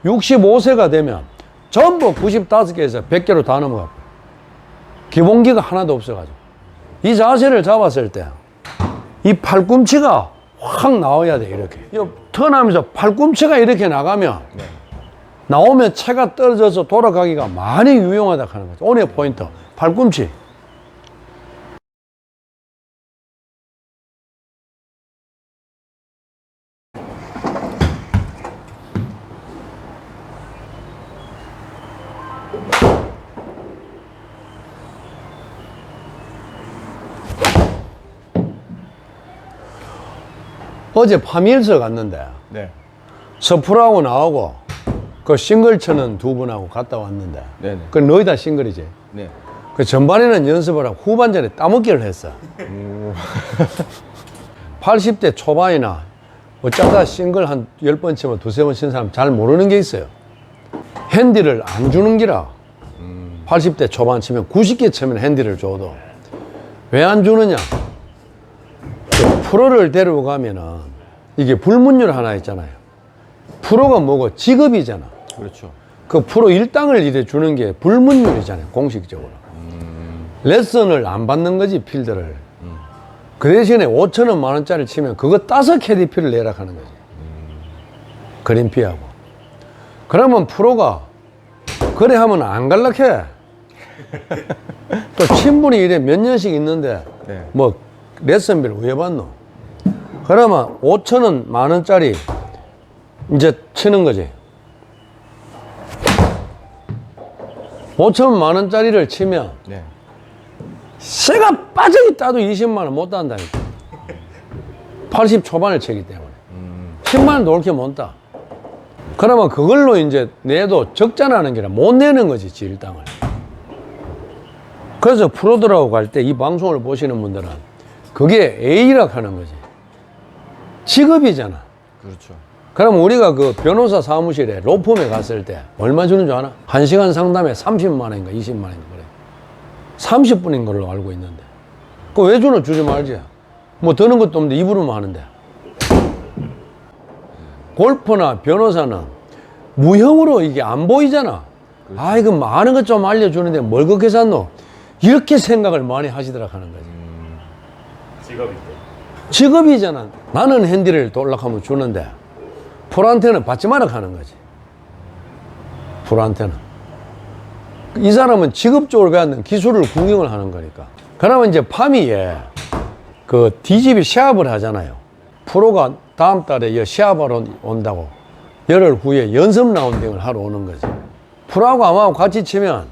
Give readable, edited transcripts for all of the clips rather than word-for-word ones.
65세가 되면 전부 95개에서 100개로 다 넘어가고 기본기가 하나도 없어가지고 이 자세를 잡았을 때 이 팔꿈치가 확 나와야 돼. 이렇게 턴하면서 팔꿈치가 이렇게 나가면 나오면 채가 떨어져서 돌아가기가 많이 유용하다 하는 거죠. 오늘 포인트 팔꿈치. 어제 파미일서 갔는데 네. 서프로하고 나오고 그 싱글 쳐는 두 분하고 갔다 왔는데 네네. 그 너희 다 싱글이지. 네. 그 전반에는 연습을 하고 후반전에 따먹기를 했어. 80대 초반이나 어쩌다 싱글 한 10번 치면 두세 번 친 사람 잘 모르는 게 있어요. 핸디를 안 주는 기라. 80대 초반 치면 90개 치면 핸디를 줘도 왜 안 주느냐? 프로를 데려가면은 이게 불문율 하나 있잖아요. 프로가 뭐고 직업이잖아. 그렇죠. 그 프로 일당을 이래 주는 게 불문율이잖아요. 공식적으로. 레슨을 안 받는 거지, 필드를. 그 대신에 5천원, 만원짜리 치면 그거 따서 캐디피를 내라 하는 거지. 그린피하고. 그러면 프로가 그래 하면 안 갈락해. 또 친분이 이래 몇 년씩 있는데 네. 뭐 레슨비를 왜 받노? 그러면 5천원, 만원짜리 이제 치는 거지. 5천 만원짜리를 치면 네. 새가 빠져기 따도 20만원 못 딴다니까. 80 초반을 치기 때문에 10만원 넘게 못 따. 그러면 그걸로 이제 내도 적자나는 게 아니라 못 내는 거지, 지일당을. 그래서 프로들하고 갈 때 이 방송을 보시는 분들은 그게 A라 하는 거지. 직업이잖아. 그렇죠. 그럼 우리가 그 변호사 사무실에 로펌에 갔을 때 얼마 주는 줄 아나? 1시간 상담에 30만원인가 20만원인가 그래. 30분인 걸로 알고 있는데. 그거 왜 주노? 주지 말지. 뭐 드는 것도 없는데 입으로만 하는데. 골프나 변호사는 무형으로 이게 안 보이잖아. 그렇죠. 아, 이거 많은 것 좀 알려주는데 뭘 그렇게 샀노? 이렇게 생각을 많이 하시더라 하는 거지. 직업인데. 직업이잖아. 나는 핸디를 돌락하면 주는데 프로한테는 받지 마라 하는 거지. 프로한테는. 이 사람은 직업적으로 배웠는 기술을 구경을 하는 거니까. 그러면 이제 파미에 그 DGB 시합을 하잖아요. 프로가 다음 달에 시합하러 온다고 열흘 후에 연습 라운딩을 하러 오는 거지. 프로하고 아마하고 같이 치면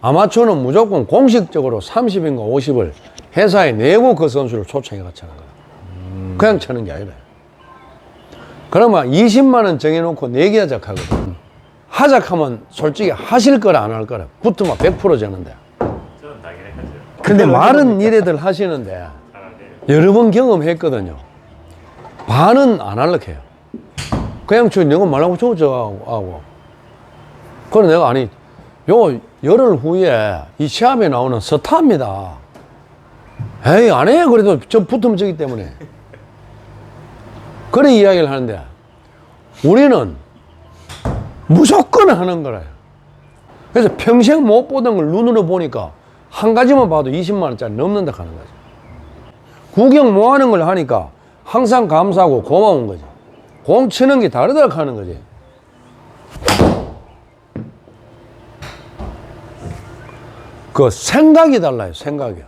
아마추어는 무조건 공식적으로 30인가 50을 회사에 내고 그 선수를 초청해 같이 하는 거야. 그냥 치는 게 아니라. 그러면 20만원 정해놓고 내기 하작하거든. 하작하면 솔직히 하실 거라 안 할 거라 붙으면 100% 되는데. 저는 당연히 하죠. 근데 말은 이래들 하시는데 여러 번 경험했거든요. 반은 안 할락해요. 그냥 저 내가 말하고 저거. 그래 내가 아니 요 열흘 후에 이 시합에 나오는 스타입니다. 에이 안 해. 그래도 저 붙으면 저기 때문에. 그런 이야기를 하는데 우리는 무조건 하는 거라요. 그래서 평생 못 보던 걸 눈으로 보니까 한 가지만 봐도 20만원짜리 넘는다 하는 거지. 구경 뭐 하는 걸 하니까 항상 감사하고 고마운 거지. 공 치는 게 다르다 하는 거지. 그 생각이 달라요, 생각이.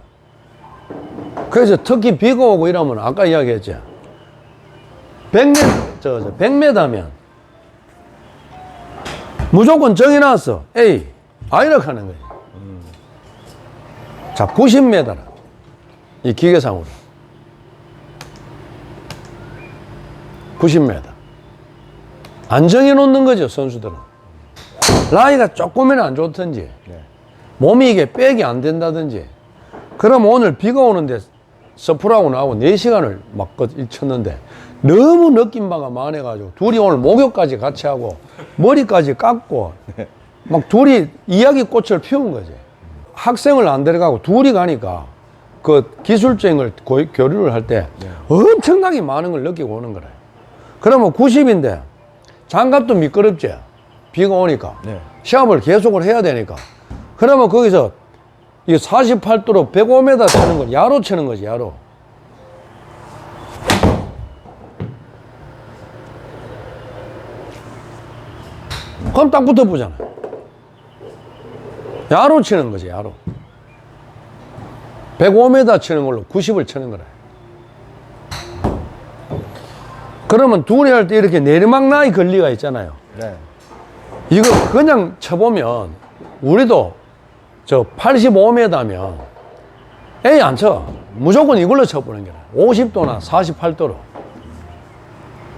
그래서 특히 비가 오고 이러면 아까 이야기했죠. 100m면 무조건 정해놨어. A, 아이라 하는 거지. 자, 90m라. 이 기계상으로. 90m. 안 정해놓는 거죠, 선수들은. 라이가 조금이나 안 좋든지, 몸이 이게 백이 안 된다든지, 그럼 오늘 비가 오는데 서프라고 나하고 4시간을 막 쳤는데 너무 느낀 바가 많아가지고 둘이 오늘 목욕까지 같이 하고 머리까지 깎고 막 둘이 이야기꽃을 피운 거지. 학생을 안 데려가고 둘이 가니까 그 기술적인 걸 교류를 할 때 엄청나게 많은 걸 느끼고 오는 거라. 그러면 90인데 장갑도 미끄럽지. 비가 오니까. 네. 시합을 계속을 해야 되니까. 그러면 거기서 이 48도로 105m 치는 걸 야로 치는 거지, 야로. 그럼 딱 붙어보잖아. 야로 치는 거지, 야로. 105m 치는 걸로 90을 치는 거라. 그러면 둘이 할 때 이렇게 내리막 라인 걸리가 있잖아요. 네. 이거 그냥 쳐보면 우리도 저 85m면 에이 안 쳐. 무조건 이걸로 쳐보는 게 나아. 50도나 48도로.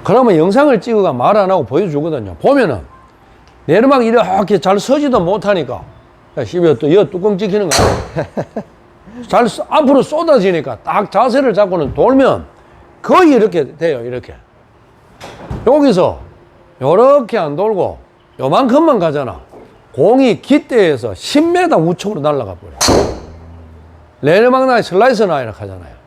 그러면 영상을 찍어가 말 안 하고 보여주거든요. 보면은 내리막 이렇게 잘 서지도 못하니까 야, 씨발 또 여 뚜껑 찍히는 거 아니야? 잘 앞으로 쏟아지니까 딱 자세를 잡고는 돌면 거의 이렇게 돼요. 이렇게. 여기서 요렇게 안 돌고 요만큼만 가잖아. 공이 기대에서 10m 우측으로 날아가 버려. 레르막 라인, 슬라이스 라인을 하잖아요.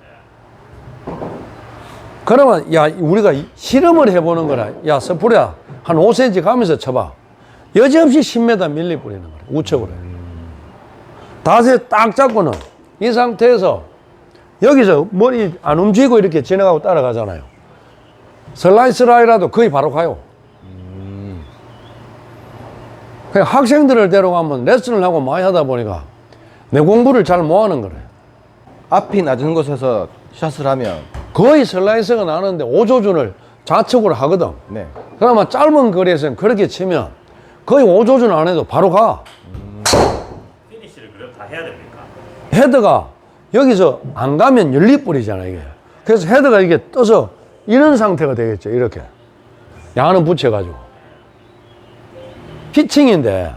그러면 야 우리가 실험을 해보는 거라. 야 스프레야 한 5cm 가면서 쳐봐. 여지없이 10m 밀리 뿌리는 거야. 우측으로. 자세 딱 잡고는 이 상태에서 여기서 머리 안 움직이고 이렇게 지나가고 따라가잖아요. 슬라이스 라인이라도 거의 바로 가요. 그냥 학생들을 데려가면 레슨을 하고 많이 하다 보니까 내 공부를 잘 못하는 거래요. 앞이 낮은 곳에서 샷을 하면 거의 슬라이스가 나는데 5조준을 좌측으로 하거든. 네. 그러면 짧은 거리에서는 그렇게 치면 거의 5조준 안 해도 바로 가. 피니시를 그럼 다 해야 됩니까? 헤드가 여기서 안 가면 연립불이잖아 이게. 그래서 헤드가 이게 떠서 이런 상태가 되겠죠. 이렇게 야는 붙여가지고 피칭인데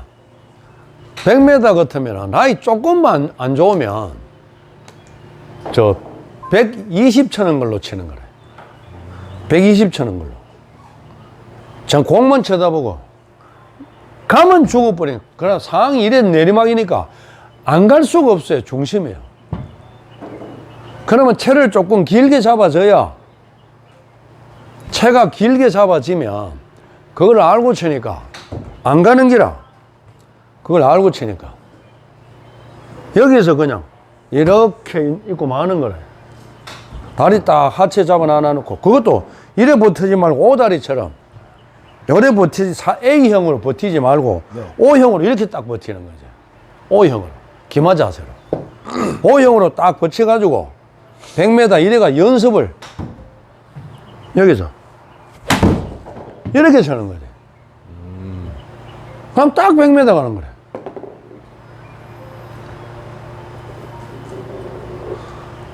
100m 같으면 라이 조금만 안 좋으면 저 120 쳐는 걸로 치는 거래. 120 쳐는 걸로. 전 공만 쳐다보고 가면 죽어버린. 그러나 상황이 이래 내리막이니까 안 갈 수가 없어요. 중심이에요. 그러면 채를 조금 길게 잡아줘야 채가 길게 잡아지면 그걸 알고 치니까 안 가는 기라. 그걸 알고 치니까 여기서 그냥 이렇게 있고 마는 거래. 다리 딱 하체 잡아 놔놓고 그것도 이래 버티지 말고 오다리처럼 요래 버티지 A형으로 버티지 말고 네. O형으로 이렇게 딱 버티는 거죠. O형으로 기마 자세로 O형으로 딱 버텨가지고 100m 이래가 연습을 여기서 이렇게 쳐는 거지. 그럼 딱 100m 가는 거래.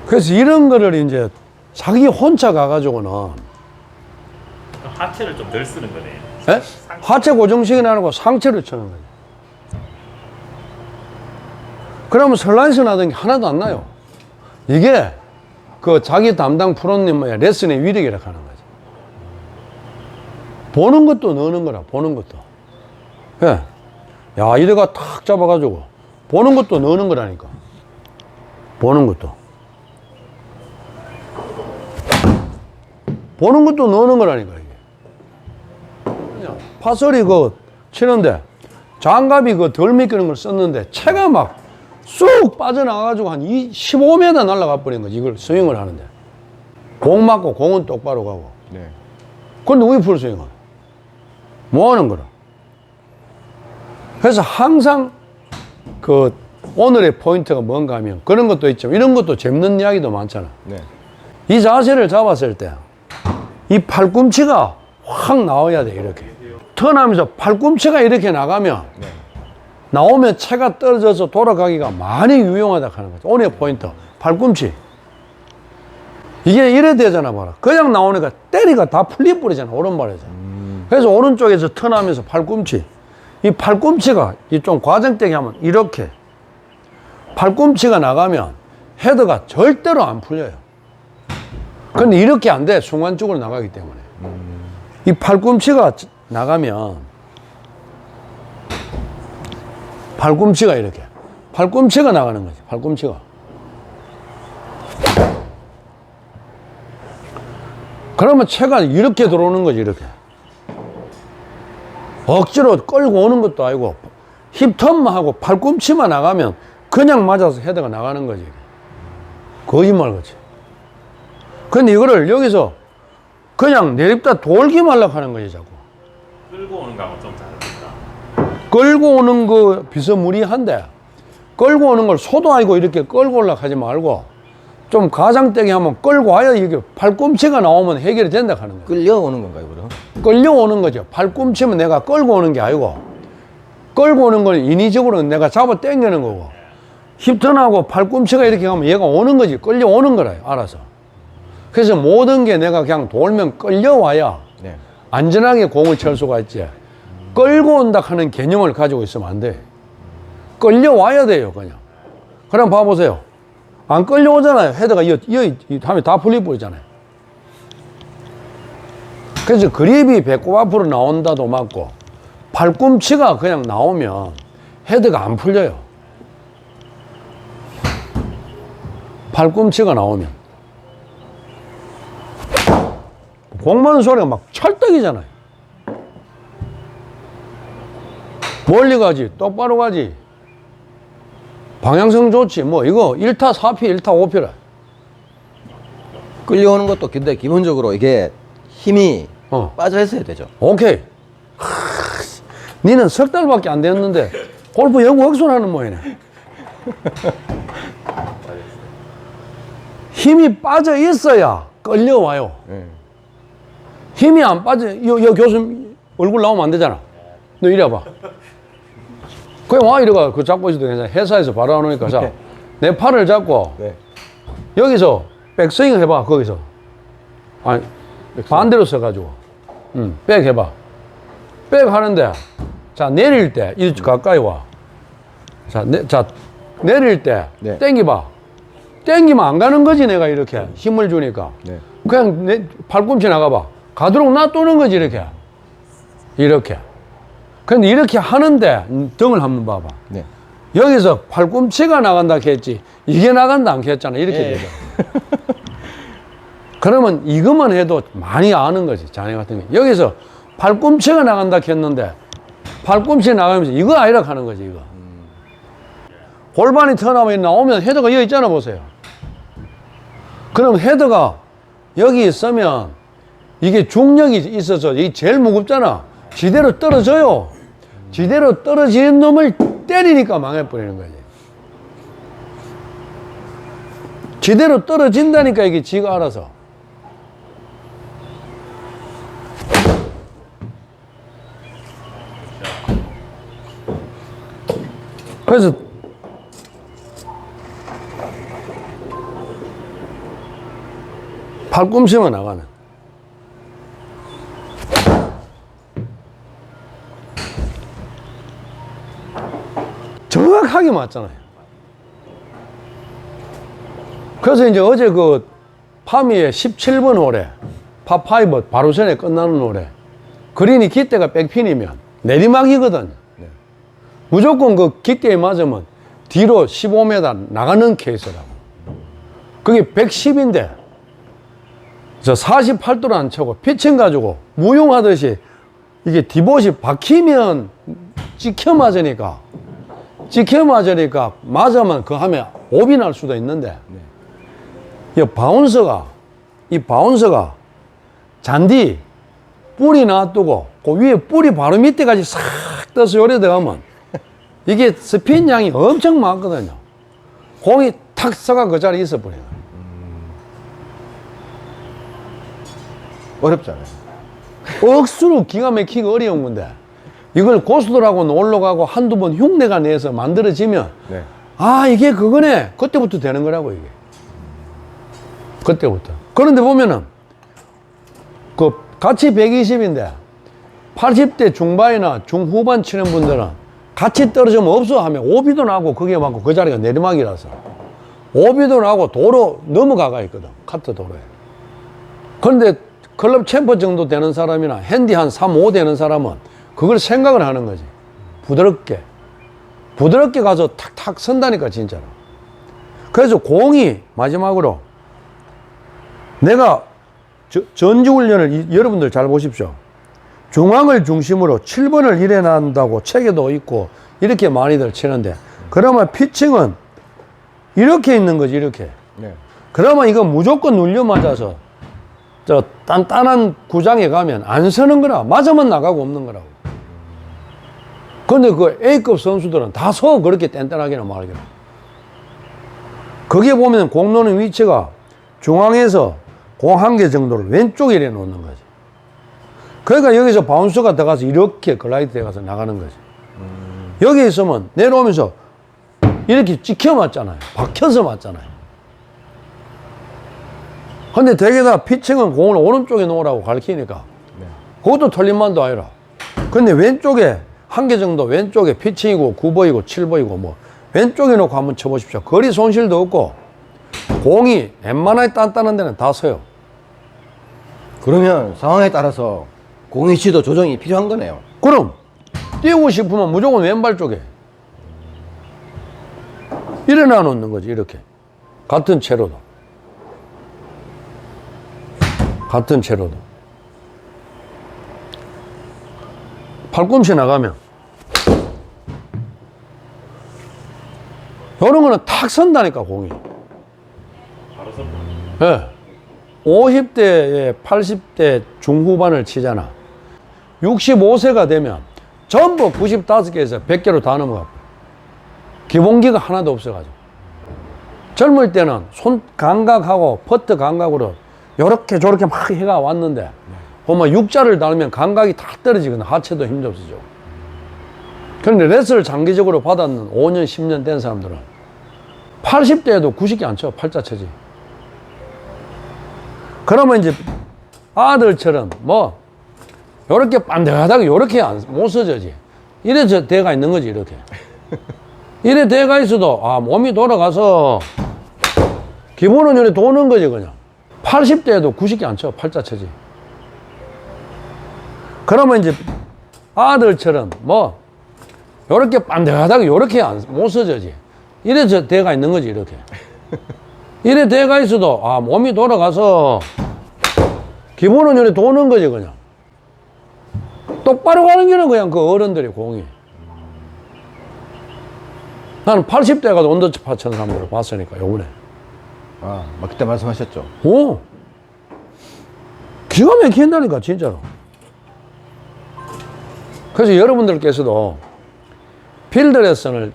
그래서 이런 거를 이제 자기 혼자 가가지고는 하체를 좀 덜 쓰는 거네요. 예? 하체 고정식이 아니고 상체를 쳐는 거죠. 그러면 슬라이스 나던 게 하나도 안 나요. 이게 그 자기 담당 프로님의 레슨의 위력이라 하는 거지. 보는 것도 넣는 거라, 보는 것도. 예. 야, 이래가 탁 잡아가지고 보는 것도 넣는 거라니까. 보는 것도. 보는 것도 넣는 거라니까, 이게. 그냥 파설이 그 치는데 장갑이 그 덜 미끄는 걸 썼는데 채가 막 쑥 빠져나가가지고 한 15m 날아가 버린 거지. 이걸 스윙을 하는데. 공 맞고 공은 똑바로 가고. 네. 근데 왜 풀스윙을? 뭐 하는 거라? 그래서 항상 그 오늘의 포인트가 뭔가 하면 그런 것도 있지만 이런 것도 재밌는 이야기도 많잖아. 네. 이 자세를 잡았을 때 이 팔꿈치가 확 나와야 돼. 이렇게 턴하면서 팔꿈치가 이렇게 나가면 네. 나오면 채가 떨어져서 돌아가기가 많이 유용하다 하는 거죠. 오늘의 포인트 팔꿈치. 이게 이래 되잖아. 봐라. 그냥 나오니까 때리가 다 풀려버리잖아. 오른발에서. 그래서 오른쪽에서 턴하면서 팔꿈치. 이 팔꿈치가 이 좀 과정되게 하면 이렇게 팔꿈치가 나가면 헤드가 절대로 안 풀려요. 근데 이렇게 안 돼. 순간적으로 나가기 때문에. 이 팔꿈치가 나가면 팔꿈치가 이렇게 팔꿈치가 나가는 거지. 팔꿈치가. 그러면 채가 이렇게 들어오는 거지. 이렇게. 억지로 끌고 오는 것도 아니고 힙턴만 하고 팔꿈치만 나가면 그냥 맞아서 헤드가 나가는 거지. 거짓말 거지. 근데 이거를 여기서 그냥 내립다 돌기만 하려고 하는 거지, 자꾸. 끌고 오는 거하고 좀 다릅니다. 끌고 오는 거 비스무리한데, 끌고 오는 걸 소도 아니고 이렇게 끌고 올라고 하지 말고, 좀 가장되게 하면 끌고 와야 이게 팔꿈치가 나오면 해결이 된다 하는 거예요. 끌려오는 건가요, 그럼? 끌려오는 거죠. 팔꿈치면 내가 끌고 오는 게 아니고, 끌고 오는 건 인위적으로 내가 잡아 당기는 거고, 힙턴하고 팔꿈치가 이렇게 가면 얘가 오는 거지. 끌려오는 거라요, 알아서. 그래서 모든 게 내가 그냥 돌면 끌려와야 네. 안전하게 공을 칠 수가 있지. 끌고 온다 하는 개념을 가지고 있으면 안 돼. 끌려와야 돼요, 그냥. 그럼 봐보세요. 안 끌려오잖아요. 헤드가 이 하면 다 풀려버리잖아요. 그래서 그립이 배꼽 앞으로 나온다도 맞고, 팔꿈치가 그냥 나오면 헤드가 안 풀려요. 팔꿈치가 나오면. 공 맞는 소리가 막 찰떡이잖아요. 멀리 가지, 똑바로 가지. 방향성 좋지. 뭐 이거 1타 4피, 1타 5피라. 끌려오는 것도 근데 기본적으로 이게 힘이 빠져 있어야 되죠. 오케이. 니는 석 달밖에 안 됐는데 골프 연구 흑수하는 모양이네. 힘이 빠져 있어야 끌려와요. 힘이 안 빠져, 여 교수님 얼굴 나오면 안 되잖아. 너 이리 와봐. 그냥 와, 이리가. 그 잡고 있어도 괜찮아. 회사에서 바로 안 오니까. 자, 내 팔을 잡고, 네. 여기서 백스윙 해봐, 거기서. 아니, 반대로 써가지고. 백 해봐. 백 하는데, 자, 내릴 때, 이렇게 가까이 와. 자, 내릴 때, 네. 땡겨봐. 땡기면 안 가는 거지, 내가 이렇게. 힘을 주니까. 네. 그냥 내 팔꿈치 나가봐. 가도록 놔두는 거지, 이렇게. 이렇게. 근데 이렇게 하는데, 등을 한번 봐봐. 네. 여기서 팔꿈치가 나간다 했지, 이게 나간다 안 했잖아. 이렇게 예. 되죠. 그러면 이것만 해도 많이 아는 거지, 자네 같은 게. 여기서 팔꿈치가 나간다 했는데, 팔꿈치 나가면서 이거 아니라 하는 거지, 이거. 골반이 턴하면 나오면 헤드가 여기 있잖아, 보세요. 그럼 헤드가 여기 있으면 이게 중력이 있어서 이게 제일 무겁잖아. 지대로 떨어져요. 지대로 떨어지는 놈을 때리니까 망해버리는 거지. 지대로 떨어진다니까, 이게 지가 알아서. 그래서 팔꿈치만 나가는. 정확하게 맞잖아요. 그래서 이제 어제 그 파미의 17번 홀에 파5 바로 전에 끝나는 홀에 그린이 깃대가 백핀이면 내리막이거든. 네. 무조건 그 깃대에 맞으면 뒤로 15m 나가는 케이스라고. 그게 110인데 저 48도로 안 쳐고 피칭 가지고 무용하듯이 이게 디봇이 박히면 찍혀 맞으니까 맞으면 그 하면 오비 날 수도 있는데 이 바운서가 잔디 뿌리 놔두고 그 위에 뿌리 바로 밑에까지 싹 떠서 요래 들어가면 이게 스핀 양이 엄청 많거든요. 공이 탁 서가 그 자리에 있어 버려요. 어렵잖아요. 억수로 기가 막히기 어려운 건데 이걸 고수들하고 놀러 가고 한두 번 흉내가 내서 만들어지면 네. 아, 이게 그거네. 그때부터 되는 거라고, 이게. 그때부터. 그런데 보면은 그 같이 120인데 80대 중반이나 중후반 치는 분들은 같이 떨어지면 없어 하면 오비도 나고 그게 맞고 그 자리가 내리막이라서 오비도 나고 도로 넘어가가 있거든. 카트 도로에. 그런데 클럽 챔프 정도 되는 사람이나 핸디 한 3, 5 되는 사람은 그걸 생각을 하는 거지. 부드럽게 가서 탁탁 선다니까, 진짜로. 그래서 공이 마지막으로 내가 전지훈련을 여러분들 잘 보십시오. 중앙을 중심으로 7번을 일해 낸다고 책에도 있고 이렇게 많이들 치는데, 그러면 피칭은 이렇게 있는 거지, 이렇게. 네. 그러면 이거 무조건 눌려 맞아서 저 단단한 구장에 가면 안 서는 거라. 맞으면 나가고 없는 거라고. 근데 그 A급 선수들은 다 서, 그렇게 뗀뗀하게는 말하기로. 거기에 보면 공 놓는 위치가 중앙에서 공 한 개 정도를 왼쪽에 이래 놓는 거지. 그러니까 여기서 바운스가 들어가서 이렇게 글라이드 돼가서 나가는 거지. 여기 있으면 내려오면서 이렇게 찍혀 맞잖아요. 박혀서 맞잖아요. 근데 대개 다 피칭은 공을 오른쪽에 놓으라고 가르치니까 그것도 틀린 말도 아니라. 근데 왼쪽에 한 개 정도, 왼쪽에 피칭이고 9보이고 7보이고 뭐 왼쪽에 놓고 한번 쳐보십시오. 거리 손실도 없고 공이 웬만하게 단단한 데는 다 서요. 그러면 상황에 따라서 공 위치도 조정이 필요한 거네요. 그럼 뛰고 싶으면 무조건 왼발 쪽에 일어나 놓는 거지. 이렇게 같은 채로도 팔꿈치 나가면 이런 거는 탁 선다니까, 공이. 바로 섰다. 예. 50대에 80대 중후반을 치잖아. 65세가 되면 전부 95개에서 100개로 다 넘어가고 기본기가 하나도 없어가지고. 젊을 때는 손 감각하고 퍼트 감각으로 요렇게 저렇게 막 해가 왔는데 보면 육자를 달면 감각이 다 떨어지거든. 하체도 힘이 없어져. 그런데 레슨을 장기적으로 받았는 5년 10년 된 사람들은 80대에도 90개 안 쳐. 팔자 쳐지. 그러면 이제 아들처럼 뭐 요렇게 반듯하게 요렇게 못 써져지. 이래 저 대가 있는 거지, 이렇게. 이래 대가 있어도 몸이 돌아가서 기본은 이렇게 도는 거지, 그냥. 80대에도 90개 안 쳐. 팔자 쳐지. 그러면 이제 아들처럼 뭐 요렇게 반듯하게 요렇게 못 써져지. 이래 저 대가 있는 거지, 이렇게. 이래 대가 있어도 몸이 돌아가서 기본은 이렇게 도는 거지, 그냥. 똑바로 가는 게는 그냥 그 어른들이 공이. 나는 80대 가도 언더파 천 사람들을 봤으니까, 요번에. 막 그때 말씀하셨죠. 오! 기가 막힌다니까, 진짜로. 그래서 여러분들께서도 필드 레슨을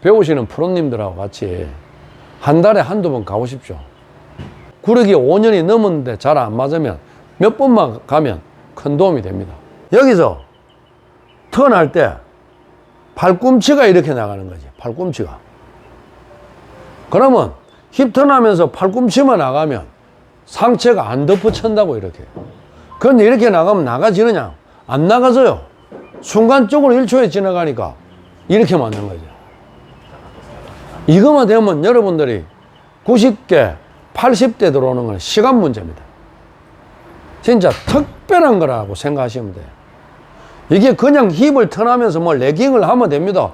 배우시는 프로님들하고 같이 한 달에 한두 번 가보십시오. 구르기 5년이 넘었는데 잘 안 맞으면 몇 번만 가면 큰 도움이 됩니다. 여기서 턴할 때 팔꿈치가 이렇게 나가는 거지, 팔꿈치가. 그러면 힙턴 하면서 팔꿈치만 나가면 상체가 안 덮어친다고, 이렇게. 그런데 이렇게 나가면 나가지느냐? 안 나가져요. 순간적으로 1초에 지나가니까 이렇게 맞는 거죠. 이것만 되면 여러분들이 90개, 80대 들어오는 건 시간 문제입니다. 진짜 특별한 거라고 생각하시면 돼요. 이게 그냥 힙을 턴하면서 뭐 레깅을 하면 됩니다.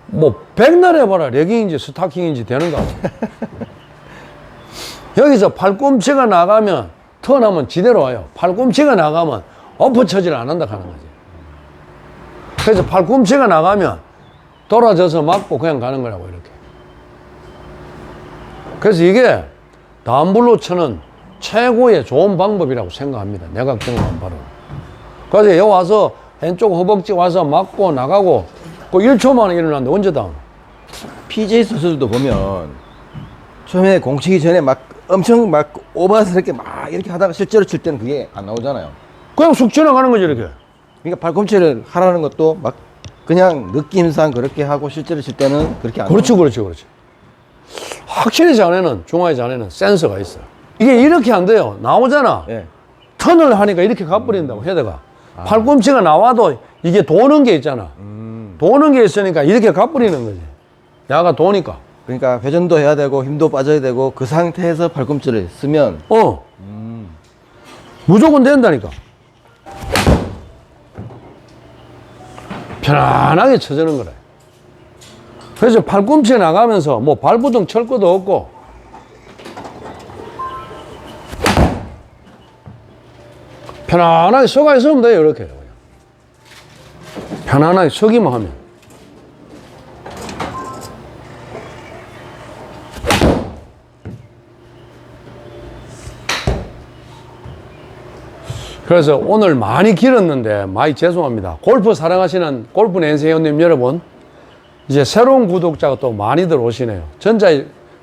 뭐 백날 해봐라. 레깅인지 스타킹인지 되는 거 같아요. 여기서 팔꿈치가 나가면 턴하면 지대로 와요. 팔꿈치가 나가면 엎어쳐질 안 한다 하는 거지. 그래서 팔꿈치가 나가면 돌아져서 맞고 그냥 가는 거라고, 이렇게. 그래서 이게 다운블로 쳐는 최고의 좋은 방법이라고 생각합니다. 내가 경험한 바로. 그래서 여기 와서 왼쪽 허벅지 와서 맞고 나가고 그 1초 만에 일어났는데 언제 다운? PJ 선수들도 보면 처음에 공 치기 전에 막 엄청 막 오버스럽게 막 이렇게 하다가 실제로 칠 때는 그게 안 나오잖아요. 그냥 쑥 지나가는 거지, 이렇게. 그러니까 팔꿈치를 하라는 것도 막 그냥 느낌상 그렇게 하고 실제로 칠 때는 그렇게 안 그렇지, 그렇지, 그렇지. 확실히 자네는, 중화의 자네는 센서가 있어. 이게 이렇게 안 돼요. 나오잖아. 예. 턴을 하니까 이렇게 가버린다고, 헤드가. 팔꿈치가 나와도 이게 도는 게 있잖아. 도는 게 있으니까 이렇게 가버리는 거지. 야가 도니까. 그러니까 회전도 해야 되고 힘도 빠져야 되고 그 상태에서 팔꿈치를 쓰면 무조건 된다니까. 편안하게 쳐주는 거래. 그래서 팔꿈치 나가면서 뭐 발부둥 칠 것도 없고 편안하게 쏘가 있으면 돼요, 이렇게. 편안하게 서기만 하면. 그래서 오늘 많이 길었는데 많이 죄송합니다. 골프 사랑하시는 골프 낸세 회원님 여러분, 이제 새로운 구독자가 또 많이들 오시네요. 전자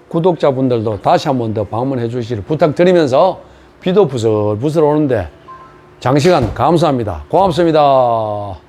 구독자분들도 다시 한 번 더 방문해 주시길 부탁드리면서 비도 부슬부슬 오는데 장시간 감사합니다. 고맙습니다.